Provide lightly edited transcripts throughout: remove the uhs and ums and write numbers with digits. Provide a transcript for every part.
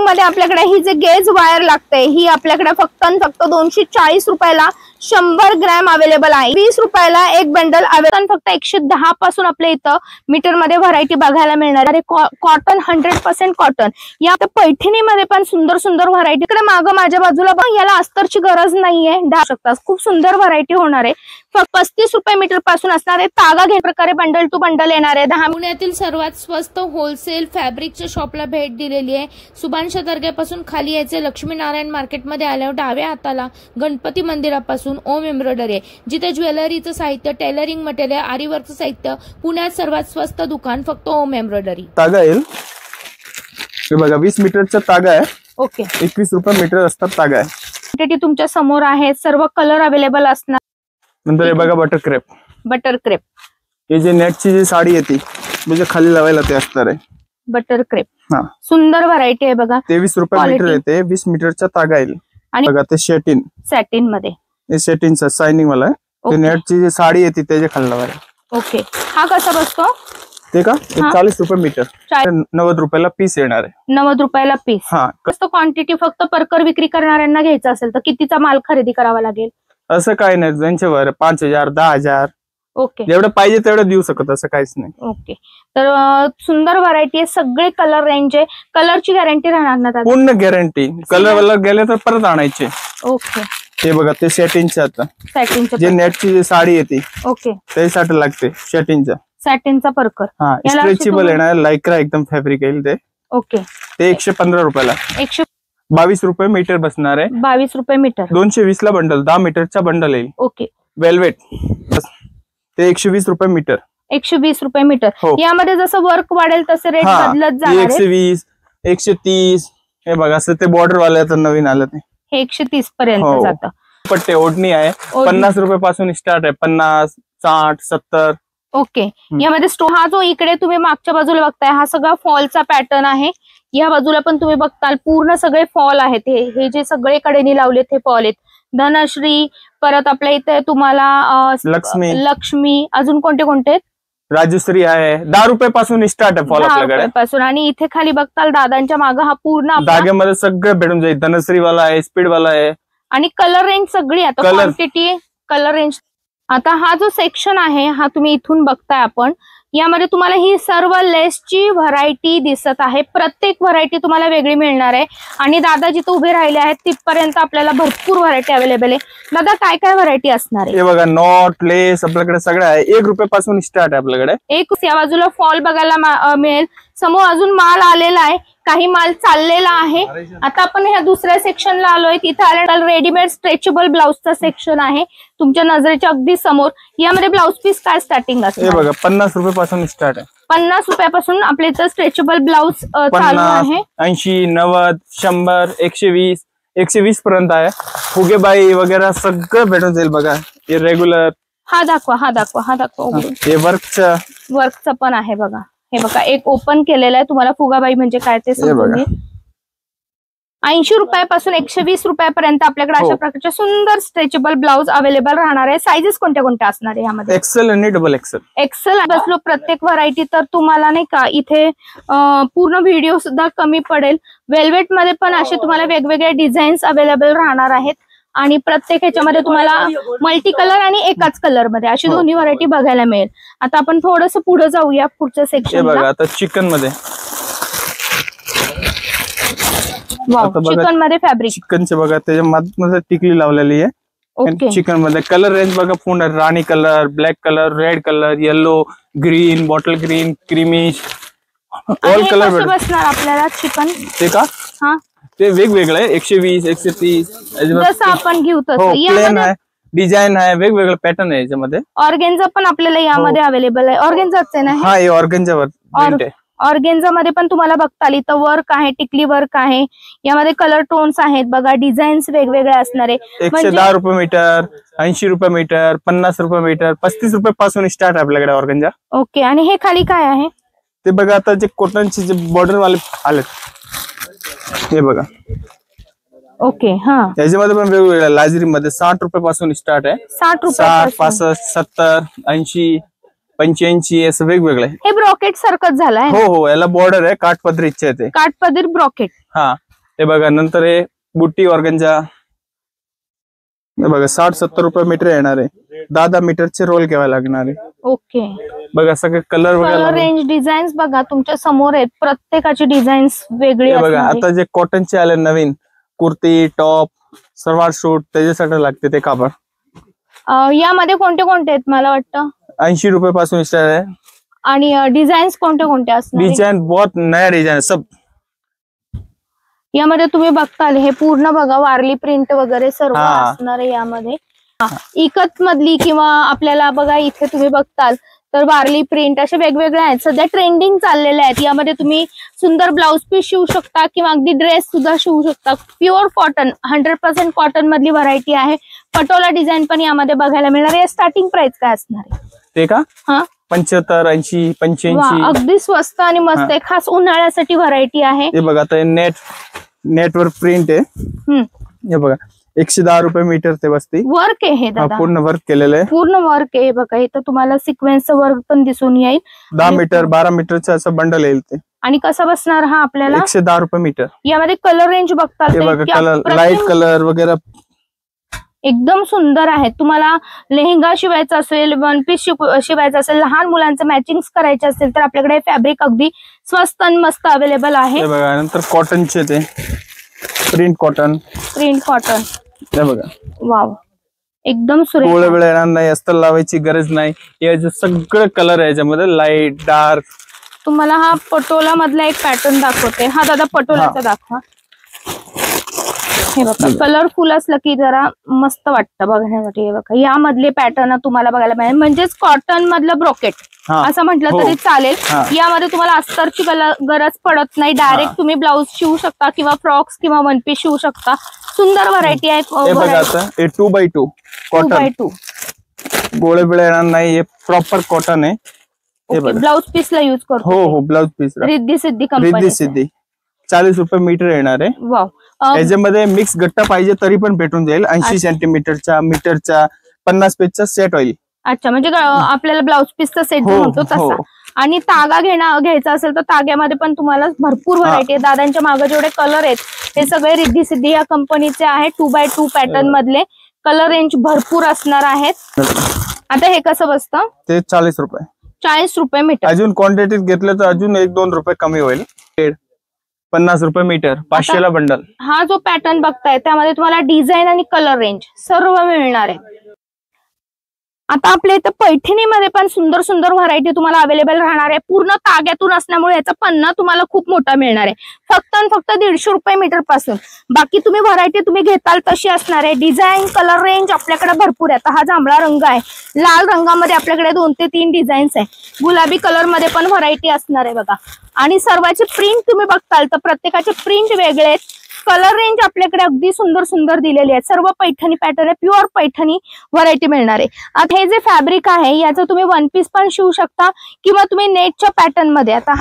मध्ये आपल्याकडे ही जे गेज वायर लागते ही आपल्याकडे फक्त 240 रुपयाला 100 ग्रॅम अवेलेबल आहे. 20 रुपयाला एक बंडल अवेलेबल. फक्त 110 पासून आपल्या इथं मीटर मध्ये व्हरायटी बघायला मिळणार आहे. Cotton 100% cotton. या पैठणी मध्ये पण सुंदर सुंदर व्हरायटी. इकडे मागं माझ्या बाजूला पण याला अस्तरची गरज नाहीये. शकतात खूप सुंदर व्हरायटी होणार आहे. फक्त 35 रुपये मीटर पासून असणार आहे. तागा घेण्या प्रकारे बंडल टू बंडल येणार आहे. 10 पुण्यातील सर्वात स्वस्त होलसेल फॅब्रिकच्या शॉपला भेट दिलेली आहे. सुभाष दर्ग्यापासून खाली यायचे लक्ष्मीनारायण मार्केटमध्ये आल्यावर डाव्या हाताला गणपती मंदिरापासून ओम एम्ब्रॉयडरी आहे, जिथे ज्वेलरीचं साहित्य, टेलरिंग मटेरियल, आरीवर्कचं साहित्य. पुण्यात सर्वात स्वस्त दुकान फक्त ओम एम्ब्रॉयडरी. तागा येईल हे बघा 20 मीटरचा तागा आहे. ओके 21 रुपये मीटर असतात तागा आहे. क्वांटिटी तुमच्या समोर आहे. सर्व कलर अवेलेबल असणार. नंतर हे बघा बटर क्रेप. बटर क्रेप हे जे नेटची जी साडी येते म्हणजे खाली लावायला ते असणार आहे. बटर क्रेप हा सुंदर व्हरायटी आहे बघा. 23 रुपये मीटर येते. 20 मीटरचा तागा येईल. आणि बघा ते शेटिन सॅटिन मध्ये हे शेटिनचा शायनिंग वाला आहे. नेटची जी साडी येते त्याच्या खाली लावायला. ओके हा कसा बसतो ते का 40 रुपये मीटर. 90 रुपयाला पीस येणार आहे. 90 रुपयाला पीस. हा क्वांटिटी फक्त परकर विक्री करणाऱ्यांना घ्यायचं असेल तर कितीचा माल खरेदी करावा लागेल? असं काही नाही. त्यांच्यावर 5000 10,000 ओके जेवढं पाहिजे तेवढं देऊ शकत. असं काहीच नाही. ओके तर सुंदर व्हरायटी आहे. सगळे कलर रेंज आहे. कलरची गॅरंटी राहणार ना दादा? पूर्ण गॅरंटी. कलर वाला गेले तर परत आणायचे. ओके हे बघा ते सॅटिनचे आता सॅटिनचं जे नेटची जी साडी येते ओके त्यासाठी लागते सॅटिनचा. सॅटिनचा परकर. हा स्ट्रेचेबल येणार. लायक्रा एकदम फॅब्रिक येईल ते. ओके ते 115 रुपयाला. 122 रुपये मीटर बसणार आहे. 22 रुपये मीटर. 220 ला बंडल. 10 मीटरचा बंडल येईल. ओके वेल्वेट ते 120 रुपये मीटर. 120 रुपये मीटर. यामध्ये जसं वर्क वाढेल तसे रेट बदलत जाणार. 120 130 हे बघा असं ते बॉर्डर वाले आता नवीन आलं ते. हे 130 पर्यंत जातं. पट्टे ओढणी आहे 50 रुपये पासून स्टार्ट आहे. 50 60 70. ओके यामध्ये हा जो इकडे तुम्ही मागच्या बाजूला बघताय हा सगळा फॉलचा पॅटर्न आहे. या बाजूला पण तुम्ही बघताल पूर्ण सगळे फॉल आहेत. हे जे सगळे कडेनी लावलेत हे फॉल आहेत. धनश्री परत आपल्या इथे तुम्हाला लक्ष्मी अजून कोणते कोणते? राजश्री आहे. 10 रुपये पासून स्टार्ट आहे फॉल आपल्याकडे पासून. आणि इथे खाली बघताल दादांच्या मागे हा पूर्ण धाग्यामध्ये सगळं भेटून जाईल. धनश्री वाला आहे, स्पीड वाला आहे. आणि कलर रेंज सगळी आता क्वांटिटी कलर रेंज. आता हा जो सेक्शन आहे हा तुम्ही इथून बघताय आपण. यामध्ये तुम्हाला ही सर्व लेसची व्हरायटी दिसत आहे. प्रत्येक व्हरायटी तुम्हाला वेगळी मिळणार आहे. आणि दादा जिथे उभे राहिले आहेत तिथपर्यंत आपल्याला भरपूर व्हरायटी अवेलेबल आहे. दादा काय काय व्हरायटी असणार आहे? हे बघा नॉट लेस आपल्याकडे सगळं आहे. 1 रुपये पासून स्टार्ट आहे आपल्याकडे. या बाजूला फॉल बघायला मिळेल. समोर अजून माल आलेला आहे. काही माल चाललेला आहे. आता आपण ह्या दुसऱ्या सेक्शनला आलोय. तिथे आल्यानंतर रेडीमेड स्ट्रेचेबल ब्लाउजचा सेक्शन आहे तुमच्या नजरेच्या अगदी समोर. यामध्ये ब्लाउज पीस काय स्टार्टिंग असते? हे बघा 50 रुपये पासून स्टार्ट आहे. 50 रुपयापासून आपल्या इथं स्ट्रेचेबल ब्लाउज चालू आहे. 80 90 100 120 120 पर्यंत आहे. फुगेबाई वगैरे सगळं भेटून जाईल. बघा हे रेग्युलर. हा दाखवा. हे वर्कचं पण आहे बघा. हे बघा एक ओपन केलेलं आहे. तुम्हाला फुगाबाई म्हणजे काय ते समजून. 80 रुपयापासून 120 रुपयापर्यंत आपल्याकडे अशा प्रकारचे सुंदर स्ट्रेचेबल ब्लाउज अवेलेबल राहणार आहे. साइजेस कोणत्या कोणत्या असणार आहे यामध्ये? एक्सेल आणि डबल एक्सेल. एक्सेल बसलो प्रत्येक व्हरायटी तर तुम्हाला नाही का इथे पूर्ण व्हिडिओ सुद्धा कमी पडेल. वेल्वेट मध्ये पण असे तुम्हाला वेगवेगळे डिझाईन्स अवेलेबल राहणार आहेत. आणि प्रत्येक ह्याच्यामध्ये तुम्हाला मल्टी कलर आणि एकाच कलर मध्ये अशी दोन्ही व्हरायटी बघायला मिळेल. आता आपण थोडस पुढे जाऊया पुढच्या सेक्शन. बघा आता चिकन मध्ये. चिकन मध्ये फॅब्रिक. चिकनचे बघा त्याच्या टिकली लावलेली आहे. चिकन मध्ये कलर रेंज बघा पूर्ण राणी colour, black colour, red colour, yellow, green, bottle green, creamish all colour बसणार आपल्याला चिकन. ते का ते वेगवेगळं आहे. 120 130 जसं आपण घेऊ तसं. प्लेन आहे, डिझाईन आहे, वेगवेगळे पॅटर्न आहे याच्यामध्ये. ऑर्गेन्झा पण आपल्याला यामध्ये अवेलेबल आहे. ऑर्गेन्झाच आहे ना? हा हे ऑर्गेन्झावर. ऑर्गेन्झा मध्ये पण तुम्हाला बघताल इथं वर्क आहे, टिकली वर्क आहे. यामध्ये कलर टोन्स आहेत बघा. डिझाईन्स वेगवेगळे असणार आहे. 110 रुपये मीटर, 80 रुपये मीटर, 50 रुपये मीटर, 35 रुपये पासून स्टार्ट आहे आपल्याकडे ऑर्गेन्झा. ओके आणि हे खाली काय आहे ते बघा. आता जे कॉटनचे जे बॉर्डर वाले आलेत हे बघा. ओके हा याच्यामध्ये पण वेगवेगळ्या लाजरी मध्ये 60 रुपये पासून स्टार्ट आहे. 60 रुपये 60 65 70 80 85 असं वेगवेगळं आहे. हे ब्रॉकेट सारखंच झालंय. हो याला बॉर्डर आहे. काठपदरीचे आहे ते. काठपदर ब्रॉकेट. हा हे बघा नंतर हे बुट्टी ऑर्गनचा हे बघा 60-70 रुपये मीटर येणार आहे. 10 मीटरचे रोल घ्यावे लागणार आहे. ओके. बघा सगळे कलर कलर रेंज डिझाईन्स बघा तुमच्या समोर आहेत. प्रत्येकाची डिझाईन्स वेगळी बघा. आता जे कॉटनचे आले नवीन कुर्ती टॉप सलवार सूट त्याच्यासाठी लागते ते कापड. यामध्ये कोणते कोणते आहेत मला वाटतं 80 रुपये पासून स्टार्ट आहे. आणि डिझाईन्स कोणते कोणते असणार? डिजाइन बहुत नया डिजाइन सब. यामध्ये तुम्ही बघताल हे पूर्ण बघा वारली प्रिंट वगैरे सर्व असणार आहे यामध्ये. इकत मधली किंवा आपल्याला बघा इथे तुम्ही बघताल तर वारली प्रिंट असे वेगवेगळे आहेत. सध्या ट्रेंडिंग चाललेले आहेत. यामध्ये तुम्ही सुंदर ब्लाउज पीस शिवू शकता किंवा अगदी ड्रेस सुद्धा शिवू शकता. प्युअर कॉटन 100% कॉटन मधली व्हरायटी आहे. पटोला डिझाईन पण यामध्ये बघायला मिळणार आहे. स्टार्टिंग प्राइस काय असणार आहे ते का? 75, 80, 85. अगदी स्वस्त आणि मस्त आहे. खास उन्हाळ्यासाठी व्हरायटी आहे. हे बघा आता नेटवर प्रिंट आहे. हे बघा 110 रुपये मीटर ते बसते. वर्क आहे हे दादा पूर्ण वर्क केलेलं आहे. पूर्ण वर्क आहे बघा. इथं तुम्हाला सिक्वेन्सचं वर्क पण दिसून येईल. 10 मीटर 12 मीटरचं असं बंडल येईल ते. आणि कसा बसणार हा आपल्याला 110 रुपये मीटर. यामध्ये कलर रेंज बघता हे बघा कलर लाईट कलर वगैरे एकदम सुंदर आहे. तुम्हाला लेहंगा शिवायचा असेल वन पीस शिवायचा असेल लहान मुलांचं मॅचिंग करायचे असेल तर आपल्याकडे फॅब्रिक अगदी स्वस्त आणि मस्त अवेलेबल आहे. हे बघा नंतर कॉटनचे ते प्रिंट कॉटन. हे बघा वाव एकदम सुरेख. गोळ वेळ येणार नाही. अस्तर लावायची गरज नाही. याचे सगळं कलर आहे याच्यामध्ये लाईट डार्क. तुम्हाला हा पटोला मधला एक पॅटर्न दाखवते. हा दादा पटोलाचा दाखवा. हे बघा कलरफुल असलं की जरा मस्त वाटतं बघण्यासाठी. हे बघा यामधले पॅटर्न तुम्हाला बघायला मिळेल. म्हणजेच कॉटन मधलं ब्रोकेट असं म्हटलं तरी चालेल. यामध्ये तुम्हाला अस्तरची गरज पडत नाही. डायरेक्ट तुम्ही ब्लाऊज शिवू शकता किंवा फ्रॉक्स किंवा वन पीस शिवू शकता. सुंदर व्हरायटी आहे. 2x2 कॉटन गोळे बिळे येणार नाही. हे प्रॉपर कॉटन आहे. हे बघा ब्लाऊज पीसला युज करतो. हो blouse piece Riddhi Siddhi company 40 रुपये मीटर येणार आहे. वाव. याच्यामध्ये मिक्स गट्टा पाहिजे तरी पण भेटून जाईल. 80 सेंटीमीटरचा मीटरचा 50 पेजचा सेट होईल. अच्छा म्हणजे आपल्याला ब्लाऊज पीसचा सेट म्हणतो तसा. आणि तागा घ्यायचा असेल तर ताग्यामध्ये पण तुम्हाला भरपूर व्हरायटी आहे. दादांच्या मागे जेवढे कलर आहेत हे सगळे रिद्धी सिद्धी या कंपनीचे आहे. 2x2 पॅटर्न मधले कलर रेंज भरपूर असणार आहेत. आता हे कसं बसतं ते 40 रुपये 40 रुपये मीटर. अजून क्वांटिटीत घेतलं तर अजून 1-2 रुपये कमी होईल. 50 रुपये मीटर 500 ला बंडल. हा जो पॅटर्न बघताय त्यामध्ये तुम्हाला डिझाईन आणि कलर रेंज सर्व मिळणार आहे. आता आपल्या इथं पैठणीमध्ये पण सुंदर सुंदर व्हरायटी तुम्हाला अवेलेबल राहणार आहे. पूर्ण ताग्यातून असल्यामुळे याचा पन्ना तुम्हाला खूप मोठा मिळणार आहे. फक्त 150 रुपये मीटर पासून बाकी तुम्ही व्हरायटी तुम्ही घेताल तशी असणार आहे. डिझाईन कलर रेंज आपल्याकडे भरपूर आहे. आता हा जांभळा रंग आहे. लाल रंगामध्ये आपल्याकडे 2 ते 3 डिझाईन्स आहे. गुलाबी कलर मध्ये पण व्हरायटी असणार आहे बघा. आणि सर्वांचे प्रिंट तुम्ही बघताल तर प्रत्येकाचे प्रिंट वेगळे आहेत. कलर रेंज आपल्याकडे अगदी सुंदर सुंदर दिलेली आहे. सर्व पैठणी पॅटर्न आहे. प्युअर पैठणी व्हरायटी मिळणार आहे. आता हे जे फॅब्रिक आहे याचं तुम्ही वन पीस पण शिवू शकता किंवा तुम्ही नेटच्या पॅटर्न मध्ये. आता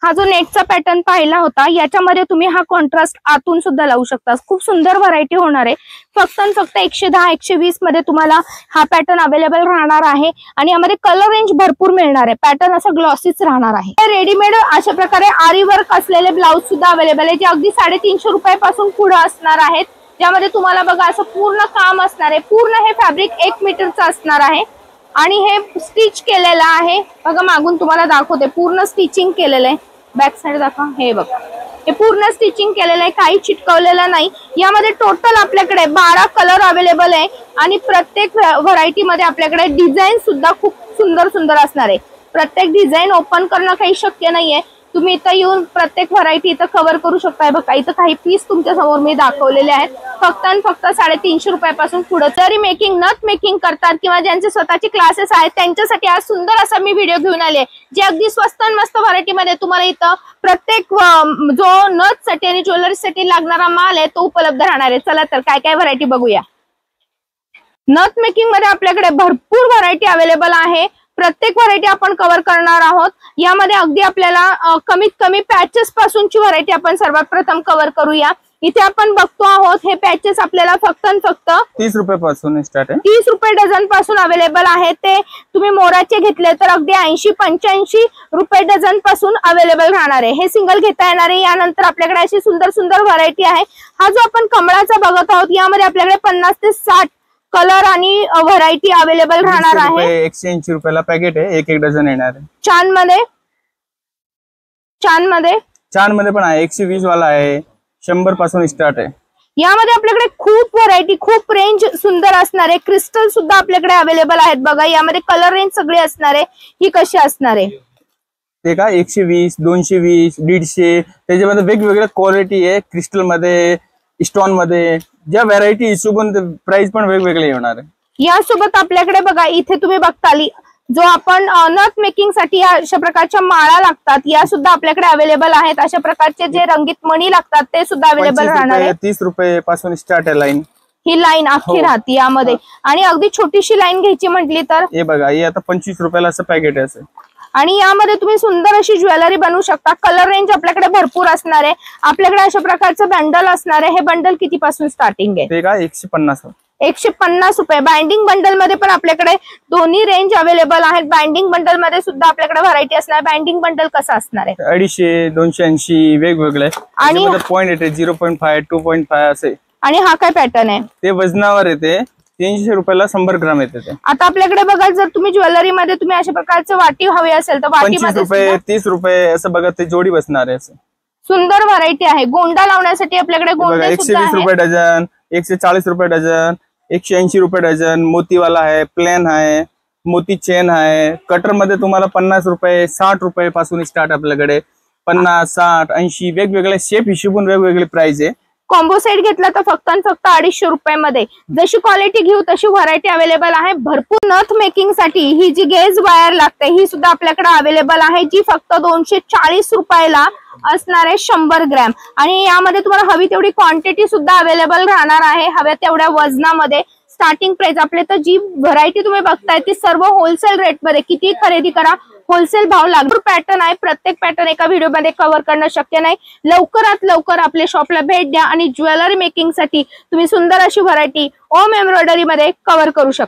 हा जो नेटचा पॅटर्न पाहिला होता याच्यामध्ये तुम्ही हा कॉन्ट्रास्ट आतून सुद्धा लावू शकता. खूप सुंदर व्हरायटी होणार आहे. फक्त 110-120 मध्ये तुम्हाला हा पॅटर्न अवेलेबल राहणार आहे. आणि यामध्ये कलर रेंज भरपूर मिळणार आहे. पॅटर्न असं ग्लॉसीच राहणार आहे. रेडीमेड अशा प्रकारे आरी वर्क असलेले ब्लाउज सुद्धा अवेलेबल आहे जे अगदी 350 रुपयापासून पुढे असणार आहेत. ज्यामध्ये तुम्हाला बघा असं पूर्ण काम असणार आहे. पूर्ण हे फॅब्रिक 1 मीटरचं असणार आहे. आणि हे स्टिच केलेलं आहे बघा. मागून तुम्हाला दाखवते पूर्ण स्टिचिंग केलेलं आहे. बॅक साइड दाखवा. हे बघा हे पूर्ण स्टिचिंग केलेलं आहे. काही चिटकवलेलं नाही. यामध्ये टोटल आपल्याकडे 12 कलर अवेलेबल आहे. आणि प्रत्येक व्हरायटी मध्ये आपल्याकडे डिझाईन सुद्धा खूप सुंदर सुंदर असणार आहे. प्रत्येक डिझाईन ओपन करणं काही शक्य नाहीये. तुम्ही इथं येऊन प्रत्येक व्हरायटी इथं कव्हर करू शकताय बघा. इथं काही पीस तुमच्या समोर मी दाखवलेले आहेत. फक्त 350 रुपयापासून पुढे. जरी मेकिंग नथ मेकिंग करतात किंवा ज्यांचे स्वतःचे क्लासेस आहेत त्यांच्यासाठी आज सुंदर असा मी व्हिडिओ घेऊन आले जे अगदी स्वस्त आणि मस्त व्हरायटी मध्ये तुम्हाला इथं प्रत्येक जो नथ साठी आणि ज्वेलरी साठी लागणारा माल आहे तो उपलब्ध राहणार आहे. चला तर काय काय व्हरायटी बघूया. नथ मेकिंग मध्ये आपल्याकडे भरपूर व्हरायटी अवेलेबल आहे. प्रत्येक व्हरायटी आपण कव्हर करणार आहोत. यामध्ये अगदी आपल्याला कमीत कमी पॅचेस पासूनची व्हरायटी आपण सर्वात प्रथम कव्हर करूया. इथे आपण बघतो आहोत हे पॅचेस आपल्याला फक्त आणि फक्त 30 रुपयापासून स्टार्ट आहे. 30 रुपये डझन पासून अवेलेबल आहे. ते तुम्ही मोराचे घेतले तर अगदी 80-85 रुपये डझन पासून अवेलेबल राहणार आहे. हे सिंगल घेता येणार आहे. यानंतर आपल्याकडे अशी सुंदर सुंदर व्हरायटी आहे. हा जो आपण कमळाचा बघत आहोत यामध्ये आपल्याकडे 50 ते 60 कलर आणि व्हरायटी अवेलेबल राहणार आहे. 180 रुपयाला पॅकेट आहे, एक डझन येणार आहे. छान मध्ये पण आहे, 120 वाला आहे, 100 पासून स्टार्ट आहे. यामध्ये आपल्याकडे खूप व्हरायटी, खूप रेंज सुंदर असणार आहे. क्रिस्टल सुद्धा आपल्याकडे अवेलेबल आहेत. बघा यामध्ये कलर रेंज सगळी असणार आहे. ही कशी असणार आहे ते का 120, 220, 150 त्याच्यामध्ये वेगवेगळ्या क्वालिटी आहे. क्रिस्टल मध्ये, स्टोन मध्ये, ज्या व्हरायटी हिशोबून प्राइस पण वेगवेगळे येणार आहे. यासोबत आपल्याकडे बघा इथे तुम्ही बघताली जो आपण नथ मेकिंग साठी अशा प्रकारच्या माळा लागतात या सुद्धा आपल्याकडे अवेलेबल आहेत. अशा प्रकारचे जे रंगीत मणी लागतात ते सुद्धा अवेलेबल राहणार आहे. 30 रुपये पासून स्टार्ट आहे लाईन. ही लाईन अख्खी राहते यामध्ये. आणि अगदी छोटीशी लाईन घ्यायची म्हटली तर हे बघा, हे आता 25 रुपयाला असं पॅकेट आहे असं. आणि यामध्ये तुम्ही सुंदर अशी ज्वेलरी बनवू शकता. कलर रेंज आपल्याकडे भरपूर असणार आहे. आपल्याकडे अशा प्रकारचं बंडल असणार आहे. हे बंडल कितीपासून स्टार्टिंग आहे? ते का 150. 150 रुपये. बाइंडिंग बंडल मध्ये पण आपल्याकडे दोन्ही रेंज अवेलेबल आहेत. बाइंडिंग बंडल मध्ये सुद्धा आपल्याकडे व्हरायटी असणार. बाइंडिंग बंडल कसं असणार आहे? 250, 280 वेगवेगळे. आणि पॉईंट येते 0.5, 2.5 असे. आणि हा काय पॅटर्न आहे? ते वजनावर येते. 300 रुपयाला 100 ग्राम येते ते. आता आपल्याकडे बघा जर तुम्ही ज्वेलरी मध्ये तुम्ही अशा प्रकारचे वाटी हवी असेल तर 25 रुपये, 30 रुपये असं बघा ते जोडी बसणार आहे. असं सुंदर व्हरायटी आहे. गोंडा लावण्यासाठी आपल्याकडे गोंडे 120 रुपये डझन, 140 रुपये डझन, 180 रुपये डझन. मोतीवाला आहे, प्लेन आहे, मोती चेन आहे. कटर मध्ये तुम्हाला 50 रुपये, 60 रुपये पासून स्टार्ट आपल्याकडे. 50, 60, 80 वेगवेगळे शेप हिशोबून वेगवेगळे प्राइस आहे. कॉम्बो सेट घेतला तर फक्त आणि फक्त 250 रुपयामध्ये. जशी क्वालिटी घेऊ तशी व्हरायटी अवेलेबल आहे. भरपूर नथ मेकिंग साठी ही जी गेज वायर लागते ही सुद्धा आपल्याकडे अवेलेबल आहे. जी फक्त 240 रुपयाला असणार आहे 100 ग्रॅम. आणि यामध्ये तुम्हाला हवी तेवढी क्वांटिटी सुद्धा अवेलेबल राहणार आहे. हव्या तेवढ्या वजनामध्ये. स्टार्टिंग प्राइस आपले तर जी व्हरायटी तुम्ही बघताय ती सर्व होलसेल रेट मध्ये. किती खरेदी करा होलसेल भाव लागतो. पॅटर्न आहे. प्रत्येक पॅटर्न एका व्हिडिओ मध्ये कव्हर करणं शक्य नाही. लवकरात लवकर आपल्या शॉपला भेट द्या आणि ज्वेलरी मेकिंग साठी तुम्ही सुंदर अशी व्हरायटी ओम एम्ब्रॉयडरी मध्ये कव्हर करू शकता.